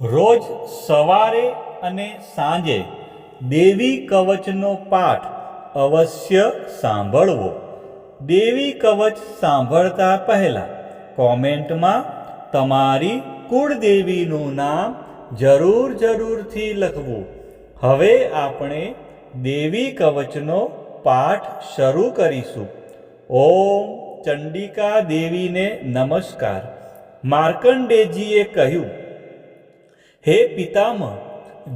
રોજ સવારે અને સાંજે દેવી કવચનો પાઠ અવશ્ય સાંભળવો. દેવી કવચ સાંભળતા પહેલા કોમેન્ટમાં તમારી કુળદેવીનું નામ જરૂરથી લખવું. હવે આપણે દેવી કવચનો પાઠ શરૂ કરીશું. ઓમ ચંડિકા દેવીને નમસ્કાર. માર્કંડેયજીએ કહ્યું, હે પિતામહ,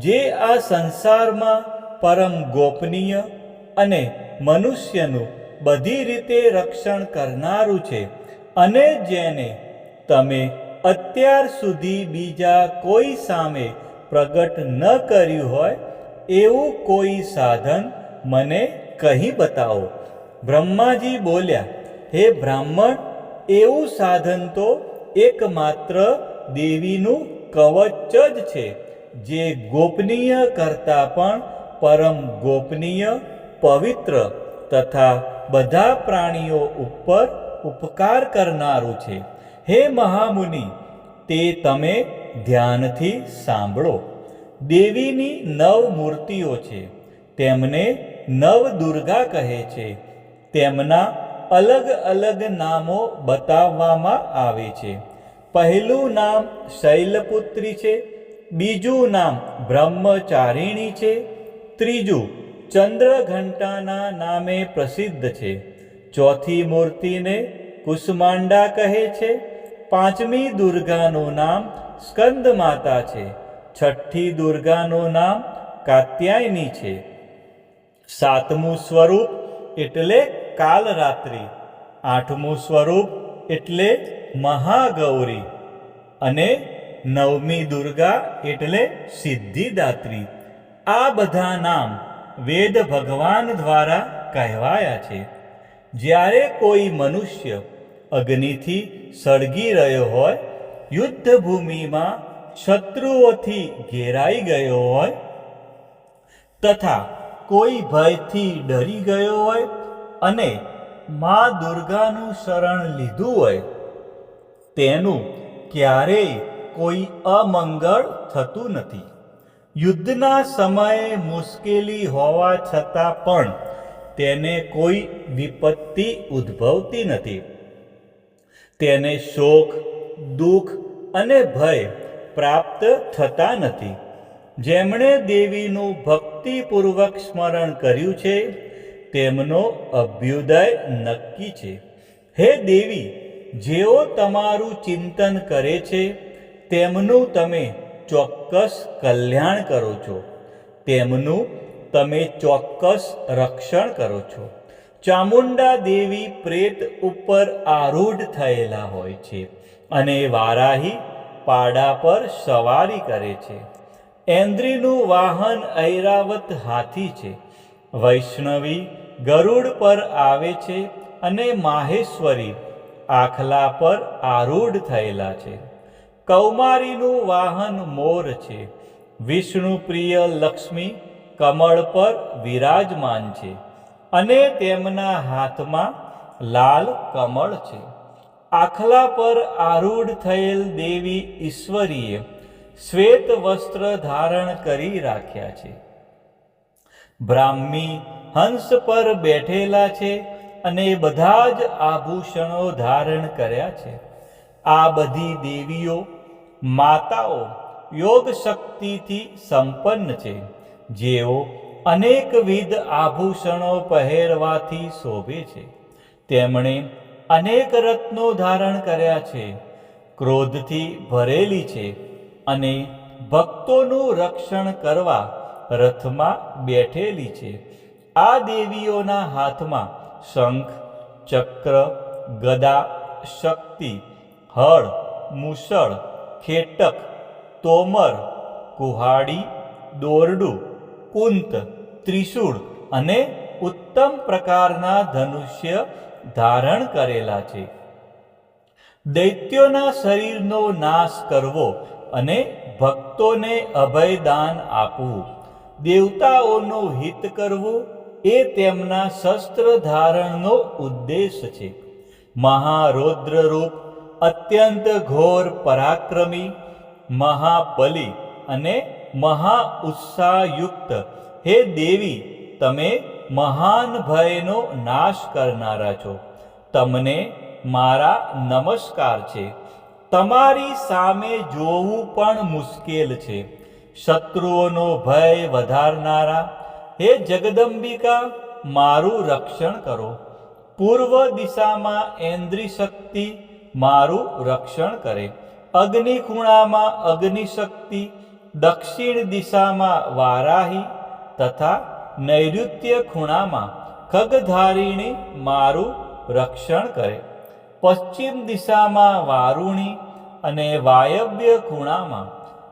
જે આ સંસારમાં પરમ ગોપનીય અને મનુષ્યનું બધી રીતે રક્ષણ કરનારું છે, અને જેને તમે અત્યાર સુધી બીજા કોઈ સામે પ્રગટ ન કર્યું હોય એવું કોઈ સાધન મને કહી બતાવો. બ્રહ્માજી બોલ્યા, હે બ્રાહ્મણ, એવું સાધન તો એકમાત્ર દેવીનું કવચ જ છે, જે ગોપનીય કરતાં પણ પરમ ગોપનીય, પવિત્ર તથા બધા પ્રાણીઓ ઉપર ઉપકાર કરનારું છે. હે મહામુનિ, તે તમે ધ્યાનથી સાંભળો. દેવીની 9 મૂર્તિઓ છે. તેમને નવદુર્ગા કહે છે. તેમના અલગ અલગ નામો બતાવવામાં આવે છે. પહેલું નામ શૈલપુત્રી છે, બીજું નામ બ્રહ્મચારિણી છે, ત્રીજું ચંદ્રઘંટાના નામે પ્રસિદ્ધ છે, ચોથી મૂર્તિને કુષ્માંડા કહે છે, પાંચમી દુર્ગાનું નામ સ્કંદમાતા છે, છઠ્ઠી દુર્ગાનું નામ કાત્યાયની છે, સાતમું સ્વરૂપ એટલે કાલરાત્રિ, આઠમું સ્વરૂપ એટલે મહાગૌરી અને નવમી દુર્ગા એટલે સિદ્ધિદાત્રી. આ બધા નામ વેદ ભગવાન દ્વારા કહેવાયા છે. જ્યારે કોઈ મનુષ્ય અગ્નિથી સળગી રહ્યો હોય, યુદ્ધભૂમિમાં શત્રુઓથી ઘેરાઈ ગયો હોય તથા કોઈ ભયથી ડરી ગયો હોય અને મા દુર્ગાનું શરણ લીધું હોય, તેનું ક્યારેય કોઈ અમંગળ થતું નથી. યુદ્ધના સમયે મુશ્કેલી હોવા છતાં પણ તેને કોઈ વિપત્તિ ઉદ્ભવતી નથી. તેને શોક, દુઃખ અને ભય પ્રાપ્ત થતા નથી. જેમણે દેવીનું ભક્તિપૂર્વક સ્મરણ કર્યું છે, તેમનો અભ્યુદય નક્કી છે. હે દેવી, જેઓ તમારું ચિંતન કરે છે, તેમનું તમે ચોક્કસ કલ્યાણ કરો છો. તેમનું તમે ચોક્કસ રક્ષણ કરો છો. ચામુંડા દેવી પ્રેત ઉપર આરૂઢ થયેલા હોય છે અને વારાહી પાડા પર સવારી કરે છે. ઐન્દ્રીનું વાહન ઐરાવત હાથી છે. વૈષ્ણવી ગરુડ પર આવે છે અને માહેશ્વરી આખલા પર આરૂઢ થયેલા છે. કૌમારીનું વાહન મોર છે. વિષ્ણુ પ્રિય લક્ષ્મી કમળ પર વિરાજમાન છે અને તેમના હાથમાં લાલ કમળ છે. આખલા પર આરૂઢ થયેલ દેવી ઈશ્વરીએ શ્વેત વસ્ત્ર ધારણ કરી રાખ્યા છે. બ્રાહ્મી હંસ પર બેઠેલા છે અને બધા જ આભૂષણો ધારણ કર્યા છે. આ બધી દેવીઓ માતાઓ યોગ શક્તિથી સંપન્ન છે, જેઓ અનેકવિધ આભૂષણો પહેરવાથી શોભે છે. તેમણે અનેક રત્નો ધારણ કર્યા છે, ક્રોધથી ભરેલી છે અને ભક્તોનું રક્ષણ કરવા રથમાં બેઠેલી છે. આ દેવીઓના હાથમાં શંખ, ચક્ર, ગદા, શક્તિ, હળ, મૂસળ, ખેટક, તોમર, કુહાડી, દોરડું, કુંત, ત્રિશૂળ અને ઉત્તમ પ્રકારના ધનુષ્ય ધારણ કરેલા છે. દૈત્યોના શરીરનો નાશ કરવો અને ભક્તોને અભયદાન આપવું, દેવતાઓનું હિત કરવું એ તેમના શસ્ત્ર ધારણનો ઉદ્દેશ છે. મહારૌદ્ર રૂપ, અત્યંત ઘોર પરાક્રમી, મહાબલી અને મહા ઉત્સાહયુક્ત હે દેવી, તમે મહાન ભયનો નાશ કરનારા છો. તમને મારા નમસ્કાર છે. તમારી સામે જોવું પણ મુશ્કેલ છે. શત્રુઓનો ભય વધારનારા હે જગદંબિકા, મારું રક્ષણ કરો. પૂર્વ દિશામાં ઐન્દ્રી શક્તિ મારું રક્ષણ કરે. અગ્નિ ખૂણામાં અગ્નિ શક્તિ, દક્ષિણ દિશામાં વારાહી તથા નૈઋત્ય ખૂણામાં ખગધારિણી મારું રક્ષણ કરે. પશ્ચિમ દિશામાં વારુણી અને વાયવ્ય ખૂણામાં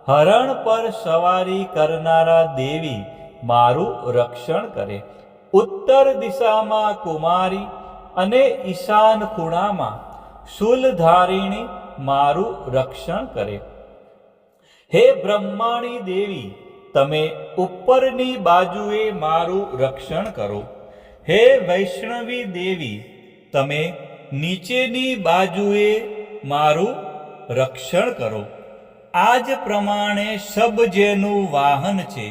હરણ પર સવારી કરનારા દેવી મારું રક્ષણ કરે. ઉત્તર દિશામાં કુમારી અને ઈશાન ખૂણામાં શૂલધારિણી મારું રક્ષણ કરે. હે બ્રહ્માણી દેવી, તમે ઉપરની બાજુએ મારું રક્ષણ કરો. હે વૈષ્ણવી દેવી, તમે નીચેની બાજુએ મારું રક્ષણ કરો. આ જ પ્રમાણે શબ જેનું વાહન છે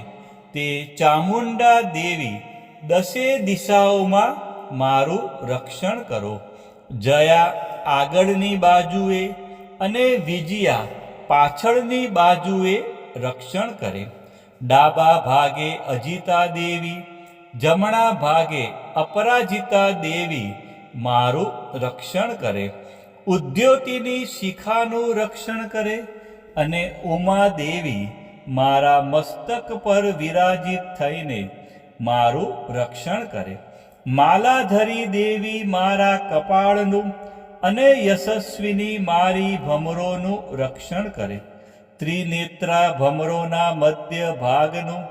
તે ચામુંડા દેવી, દસે દિશાઓમાં મારું રક્ષણ કરો. જયા આગળની બાજુએ અને વિજયા પાછળની બાજુએ રક્ષણ કરે. ડાબા ભાગે અજિતા દેવી, જમણા ભાગે અપરાજિતા દેવી મારું રક્ષણ કરે. ઉદ્યોતિની શિખાનું રક્ષણ કરે અને ઉમા દેવી મારા મસ્તક પર વિરાજિત થઈને મારું રક્ષણ કરે. માલાધરી દેવી મારા કપાળનું અને યશસ્વિની મારી ભમરોનું રક્ષણ કરે. ત્રિનેત્રા ભમરોના મધ્ય ભાગનું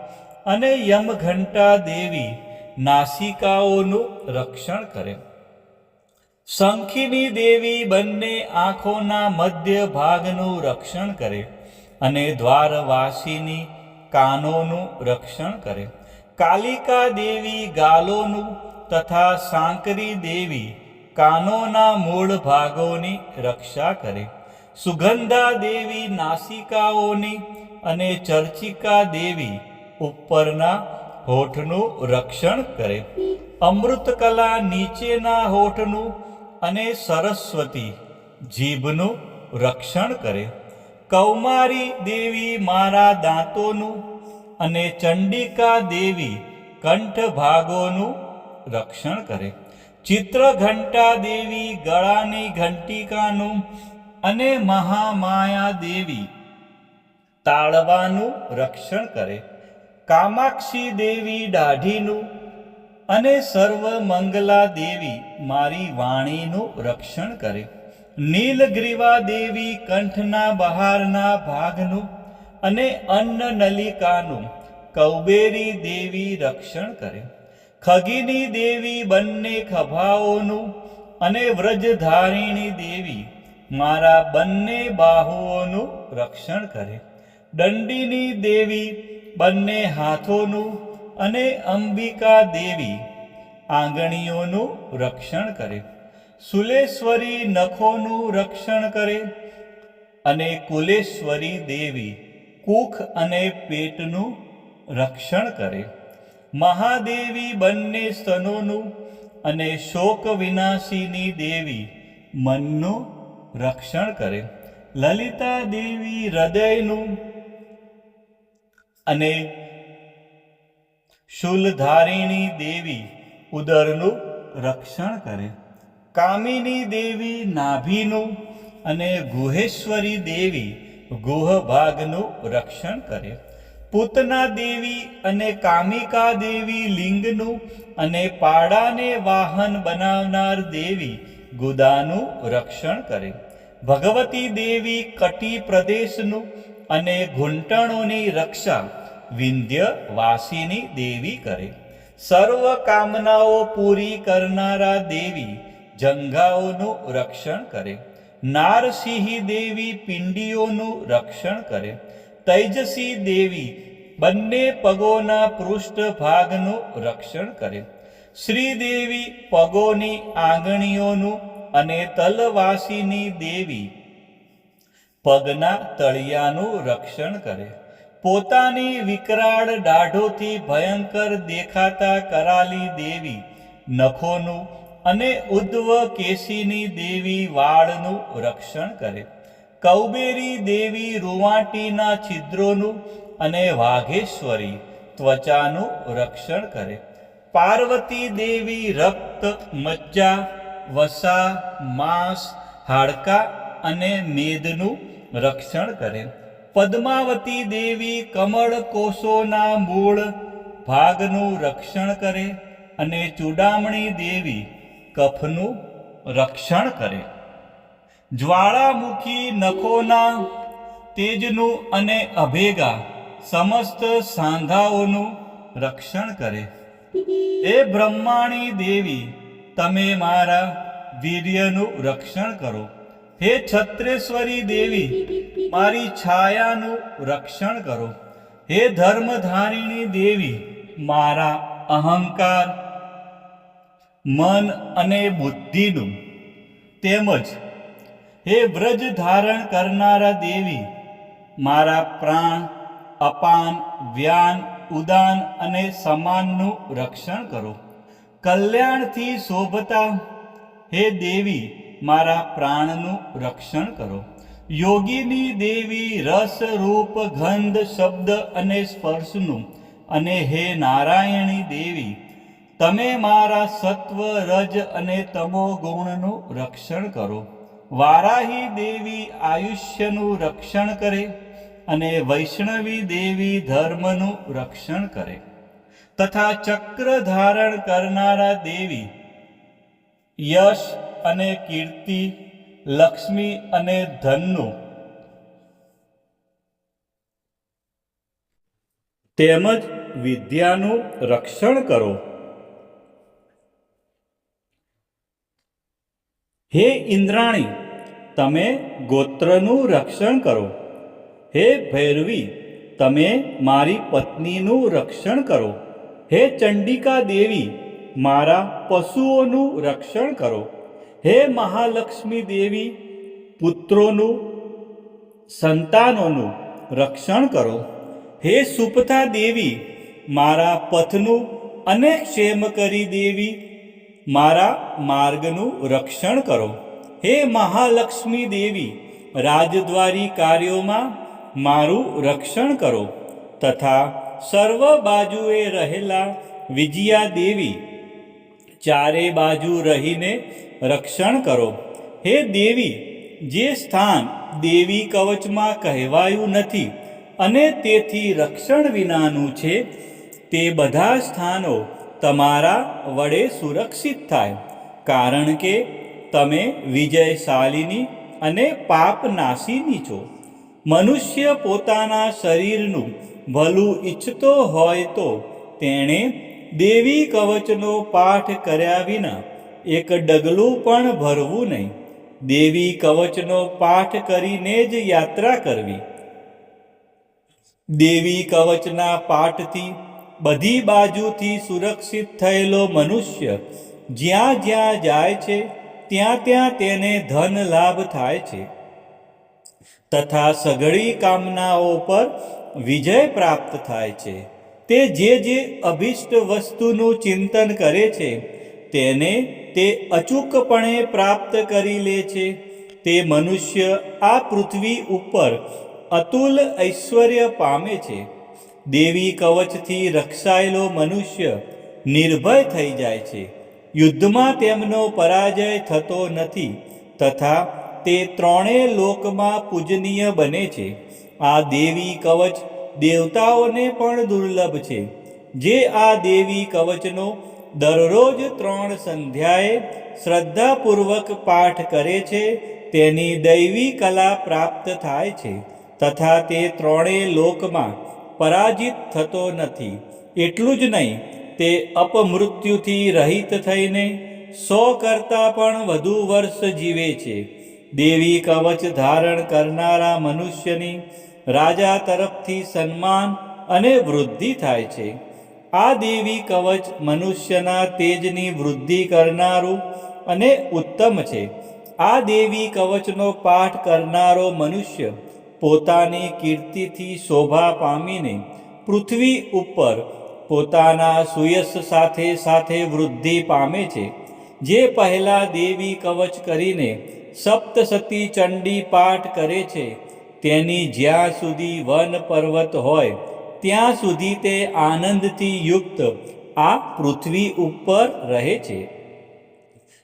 અને યમઘંટા દેવી નાસિકાઓનું રક્ષણ કરે. શંખિની દેવી બંને આંખોના મધ્ય ભાગનું રક્ષણ કરે અને દ્વારવાસીની કાનોનું રક્ષણ કરે. કાલિકા દેવી ગાલોનું તથા સાંકરી દેવી કાનોના મૂળ ભાગોની રક્ષા કરે. સુગંધા દેવી નાસિકાઓની અને ચર્ચિકા દેવી ઉપરના હોઠનું રક્ષણ કરે. અમૃતકલા નીચેના હોઠનું અને સરસ્વતી જીભનું રક્ષણ કરે. કૌમારી દેવી મારા દાંતોનું અને ચંડિકા દેવી કંઠ ભાગોનું રક્ષણ કરે. ચિત્રઘંટા દેવી ગળાની ઘંટિકાનું અને મહામાયા દેવી તાળવાનું રક્ષણ કરે. કામાક્ષી દેવી દાઢીનું અને સર્વમંગલા દેવી મારી વાણીનું રક્ષણ કરે. નીલગ્રીવા દેવી કંઠના બહારના ભાગનું અને અન્નનલિકાનું કૌબેરી દેવી રક્ષણ કરે. ખગીની દેવી બંને ખભાઓનું અને વ્રજધારિણી દેવી મારા બંને બાહુઓનું રક્ષણ કરે. દંડીની દેવી બંને હાથોનું અને અંબિકા દેવી આંગળીઓનું રક્ષણ કરે. સુલેશ્વરી નખોનું રક્ષણ કરે અને કુલેશ્વરી દેવી કુખ અને પેટનું રક્ષણ કરે. મહાદેવી બંને સ્તનોનું અને શોક વિનાશીની દેવી મનનું રક્ષણ કરે. લલિતા દેવી હૃદયનું અને શૂલધારિણી દેવી ઉદરનું રક્ષણ કરે. કામિની દેવી નાભીનું અને ગુહેશ્વરી દેવી ગુહ ભાગનું રક્ષણ કરે. પૂતના દેવી અને કામિકા દેવી લિંગનું અને પાડાને વાહન બનાવનાર દેવી ગુદાનું રક્ષણ કરે. ભગવતી દેવી કટી પ્રદેશનું અને ઘૂંટણોની રક્ષા વિંધ્યવાસીની દેવી કરે. સર્વ કામનાઓ પૂરી કરનારા દેવી જંઘાઓનું રક્ષણ કરે. નારસિંહી દેવી પિંડીઓનું રક્ષણ કરે. તૈજસી દેવી બંને પગોના પૃષ્ઠ ભાગનું રક્ષણ કરે. શ્રીદેવી પગોની આંગળીઓનું અને તલવાસીની દેવી પગના તળિયાનું રક્ષણ કરે. પોતાની વિકરાળ દાઢોથી ભયંકર દેખાતા કરાલી દેવી નખોનું અને ઉદ્ધવ કેશીની દેવી વાળનું રક્ષણ કરે. કૌબેરી દેવી રૂવાટીના છિદ્રોનું અને વાઘેશ્વરી ત્વચાનું રક્ષણ કરે. પાર્વતી દેવી રક્ત, મજ્જા, વસા, માંસ, હાડકાં અને મેદનું રક્ષણ કરે. પદ્માવતી દેવી કમળ કોષોના મૂળ ભાગનું રક્ષણ કરે અને ચૂડામણી દેવી કફનું રક્ષણ કરે. જ્વાળામુખી નખોના તેજનું અને અભેગા સમસ્ત સાંધાઓનું રક્ષણ કરે. એ બ્રહ્માણી દેવી, તમે મારા વીર્યનું રક્ષણ કરો. હે છત્રેશ્વરી દેવી, મારી છાયાનું રક્ષણ કરો. હે ધર્મધારિણી દેવી, મારા અહંકાર, મન અને બુદ્ધિનું તેમજ હે વ્રજ ધારણ કરનારા દેવી, મારા પ્રાણ, અપાન, વ્યાન, ઉદાન અને સમાનનું રક્ષણ કરો. કલ્યાણથી શોભતા હે દેવી, મારા પ્રાણનું રક્ષણ કરો. યોગીની દેવી રસ, રૂપ, ગંધ, શબ્દ અને સ્પર્શનું અને હે નારાયણી દેવી, તમે મારા સત્વ, રજ અને તમો ગુણનું રક્ષણ કરો. વારાહી દેવી આયુષ્યનું રક્ષણ કરે અને વૈષ્ણવી દેવી ધર્મનું રક્ષણ કરે. તથા ચક્ર ધારણ કરનારા દેવી યશ અને કીર્તિ, લક્ષ્મી અને ધનનું તેમજ વિદ્યાનું રક્ષણ કરો. હે ઇન્દ્રાણી, તમે ગોત્રનું રક્ષણ કરો. હે ભૈરવી, તમે મારી પત્નીનું રક્ષણ કરો. હે ચંડિકા દેવી, મારા પશુઓનું રક્ષણ કરો. હે મહાલક્ષ્મી દેવી, પુત્રોનું, સંતાનોનું રક્ષણ કરો. હે સુપથા દેવી, મારા પથનું અને ક્ષેમકરી દેવી, મારા માર્ગનું રક્ષણ કરો. હે મહાલક્ષ્મી દેવી, રાજદ્વારી કાર્યોમાં મારું રક્ષણ કરો. તથા સર્વ બાજુએ રહેલા વિજયા દેવી, ચારે બાજુ રહીને રક્ષણ કરો. હે દેવી, જે સ્થાન દેવી કવચમાં કહેવાયું નથી અને તેથી રક્ષણ વિનાનું છે, તે બધા સ્થાનો તમારા વડે સુરક્ષિત થાય, કારણ કે તમે વિજયશાલિની અને પાપનાશીની છો. મનુષ્ય પોતાના શરીરનું ભલું ઈચ્છતો હોય તો તેણે દેવી કવચનો પાઠ કર્યા વિના એક ડગલું પણ ભરવું નહીં. દેવી કવચનો પાઠ કરીને જ યાત્રા કરવી. દેવી કવચના પાઠથી બધી બાજુથી સુરક્ષિત થયેલો મનુષ્ય જ્યાં જ્યાં જાય છે ત્યાં ત્યાં તેને ધન લાભ થાય છે તથા સઘળી કામનાઓ પર વિજય પ્રાપ્ત થાય છે. તે જે અભિષ્ટ વસ્તુનું ચિંતન કરે છે તેને તે અચૂકપણે પ્રાપ્ત કરી લે છે. તે મનુષ્ય આ પૃથ્વી ઉપર અતુલ ઐશ્વર્ય પામે છે. દેવી કવચથી રક્ષાયેલો મનુષ્ય નિર્ભય થઈ જાય છે. યુદ્ધમાં તેમનો પરાજય થતો નથી તથા તે ત્રણેય લોકમાં પૂજનીય બને છે. આ દેવી કવચ દેવતાઓને પણ દુર્લભ છે. જે આ દેવી કવચનો દરરોજ 3 સંધ્યાએ શ્રદ્ધાપૂર્વક પાઠ કરે છે તેની દૈવી કલા પ્રાપ્ત થાય છે તથા તે ત્રણેય લોકમાં પરાજિત થતો નથી. એટલું જ નહીં, તે અપમૃત્યુથી રહિત થઈને 100 કરતાં પણ વધુ વર્ષ જીવે છે. દેવી કવચ ધારણ કરનારા મનુષ્યની રાજા તરફથી સન્માન અને વૃદ્ધિ થાય છે. આ દેવી કવચ મનુષ્યના તેજની વૃદ્ધિ કરનારું અને ઉત્તમ છે. આ દેવી કવચનો પાઠ કરનારો મનુષ્ય પોતાની કીર્તિથી શોભા પામીને પૃથ્વી ઉપર પોતાના સુયશ સાથે સાથે વૃદ્ધિ પામે છે. જે પહેલા દેવી કવચ કરીને સપ્તસતી ચંડી પાઠ કરે છે તેની જ્યાં સુધી વન પર્વત હોય ત્યાં સુધી તે આનંદથી યુક્ત આ પૃથ્વી ઉપર રહે છે.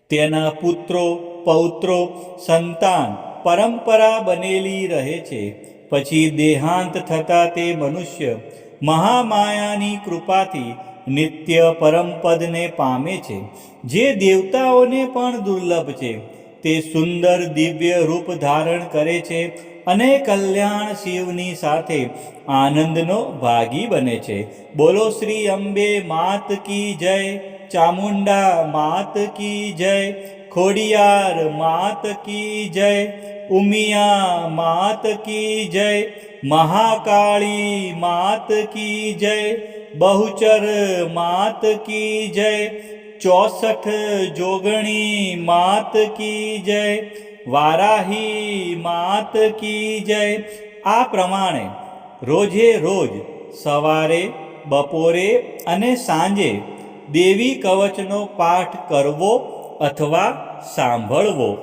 તેના પુત્રો પૌત્રો સંતાન પરંપરા બનેલી રહે છે. પછી દેહાંત થતાં તે મનુષ્ય મહામાયાની કૃપાથી નિત્ય પરમપદને પામે છે, જે દેવતાઓને પણ દુર્લભ છે. તે સુંદર દિવ્ય રૂપ ધારણ કરે છે અને કલ્યાણ શિવની સાથે આનંદનો ભાગી બને છે. બોલો શ્રી અંબે માત કી જય, ચામુંડા માત કી જય, ખોડિયાર માત કી જય, ઉમિયા માત કી જય, મહાકાળી માત કી જય, બહુચર માત કી જય, 64 જોગણી માત કી જય, વારાહી માત કી જય. આ પ્રમાણે રોજે રોજ સવારે, બપોરે અને સાંજે દેવી કવચનો પાઠ કરવો અથવા સાંભળવો.